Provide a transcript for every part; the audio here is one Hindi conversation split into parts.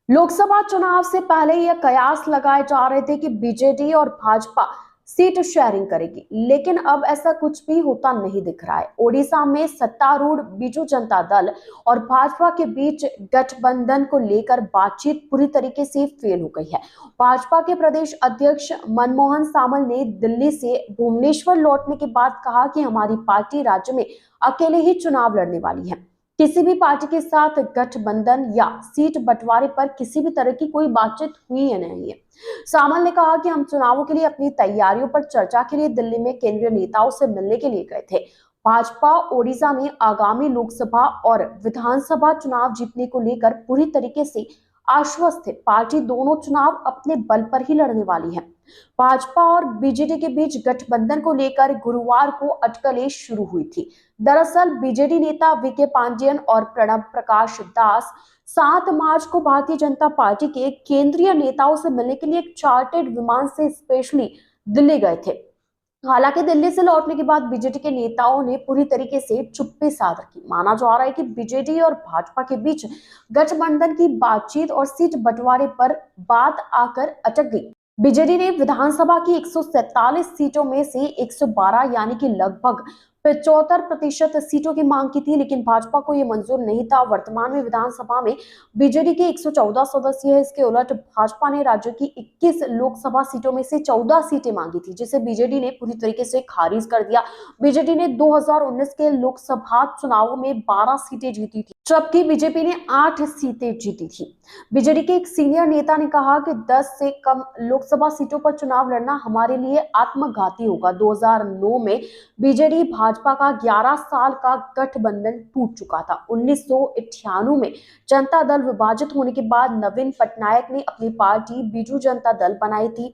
लोकसभा चुनाव से पहले यह कयास लगाए जा रहे थे कि बीजेडी और भाजपा सीट शेयरिंग करेगी, लेकिन अब ऐसा कुछ भी होता नहीं दिख रहा है। ओडिशा में सत्तारूढ़ बीजू जनता दल और भाजपा के बीच गठबंधन को लेकर बातचीत पूरी तरीके से फेल हो गई है। भाजपा के प्रदेश अध्यक्ष मनमोहन सामल ने दिल्ली से भुवनेश्वर लौटने के बाद कहा कि हमारी पार्टी राज्य में अकेले ही चुनाव लड़ने वाली है। किसी भी पार्टी के साथ गठबंधन या सीट बंटवारे पर किसी भी तरह की कोई बातचीत हुई है नहीं है। सामल ने कहा कि हम चुनावों के लिए अपनी तैयारियों पर चर्चा के लिए दिल्ली में केंद्रीय नेताओं से मिलने के लिए गए थे। भाजपा ओडिशा में आगामी लोकसभा और विधानसभा चुनाव जीतने को लेकर पूरी तरीके से आश्वस्त है। पार्टी दोनों चुनाव अपने बल पर ही लड़ने वाली है। भाजपा और बीजेडी के बीच गठबंधन को लेकर गुरुवार को अटकलें शुरू हुई थी। दरअसल बीजेडी नेता वीके पांडियन और प्रणब प्रकाश दास 7 मार्च को भारतीय जनता पार्टी के केंद्रीय नेताओं से मिलने के लिए एक चार्टर्ड विमान से स्पेशली दिल्ली गए थे। हालांकि दिल्ली से लौटने के बाद बीजेडी के नेताओं ने पूरी तरीके से चुप्पी साध रखी। माना जा रहा है कि बीजेडी और भाजपा के बीच गठबंधन की बातचीत और सीट बंटवारे पर बात आकर अटक गई। बीजेडी ने विधानसभा की 147 सीटों में से 112 यानी कि लगभग 75% सीटों की मांग की थी, लेकिन भाजपा को यह मंजूर नहीं था। वर्तमान में विधानसभा में बीजेडी के 114 सदस्य है। इसके उलट भाजपा ने राज्य की 21 लोकसभा सीटों में से 14 सीटें मांगी थी, जिसे बीजेडी ने पूरी तरीके से खारिज कर दिया। बीजेडी ने 2019 के लोकसभा चुनावों में 12 सीटें जीती थी, जबकि बीजेपी ने 8 सीटें जीती थी। बीजेडी के एक सीनियर नेता ने कहा कि 10 से कम लोकसभा सीटों पर चुनाव लड़ना हमारे लिए आत्मघाती होगा। 2009 में बीजेडी भाजपा का 11 साल का गठबंधन टूट चुका था। 1998 में जनता दल विभाजित होने के बाद नवीन पटनायक ने अपनी पार्टी बीजू जनता दल बनाई थी।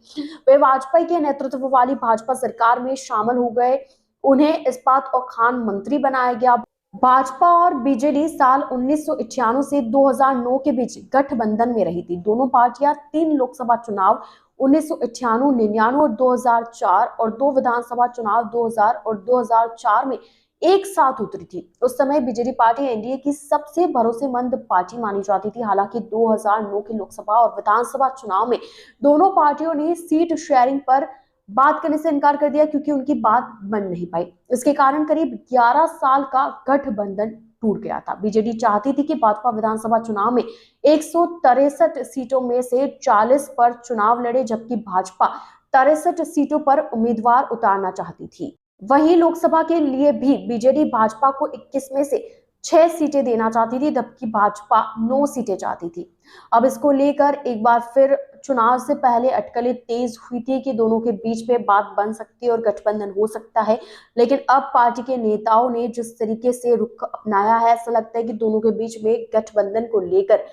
वे वाजपेयी के नेतृत्व वाली भाजपा सरकार में शामिल हो गए। उन्हें इस्पात और खान मंत्री बनाया गया। भाजपा और बीजेडी साल 1991 से 2009 के बीच गठबंधन में रही थी। दोनों पार्टियां 3 लोकसभा चुनाव 1991, 99 और 2004 और 2 विधानसभा चुनाव 2000 और 2004 में एक साथ उतरी थी। उस समय बीजेडी पार्टी एनडीए की सबसे भरोसेमंद पार्टी मानी जाती थी। हालांकि 2009 के लोकसभा और विधानसभा चुनाव में दोनों पार्टियों ने सीट शेयरिंग पर बात करने से इनकार कर दिया, क्योंकि उनकी बात बन नहीं पाई। इसके कारण करीब 11 साल का गठबंधन टूट गया था। बीजेडी चाहती थी कि भाजपा विधानसभा चुनाव में 163 सीटों में से 40 पर चुनाव लड़े, जबकि भाजपा 63 सीटों पर उम्मीदवार उतारना चाहती थी। वहीं लोकसभा के लिए भी बीजेडी भाजपा को 21 में से 6 सीटें देना चाहती थी, जबकि भाजपा 9 सीटें चाहती थी। अब इसको लेकर एक बार फिर चुनाव से पहले अटकलें तेज हुई थी कि दोनों के बीच में बात बन सकती है और गठबंधन हो सकता है, लेकिन अब पार्टी के नेताओं ने जिस तरीके से रुख अपनाया है, ऐसा लगता है कि दोनों के बीच में गठबंधन को लेकर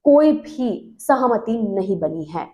कोई भी सहमति नहीं बनी है।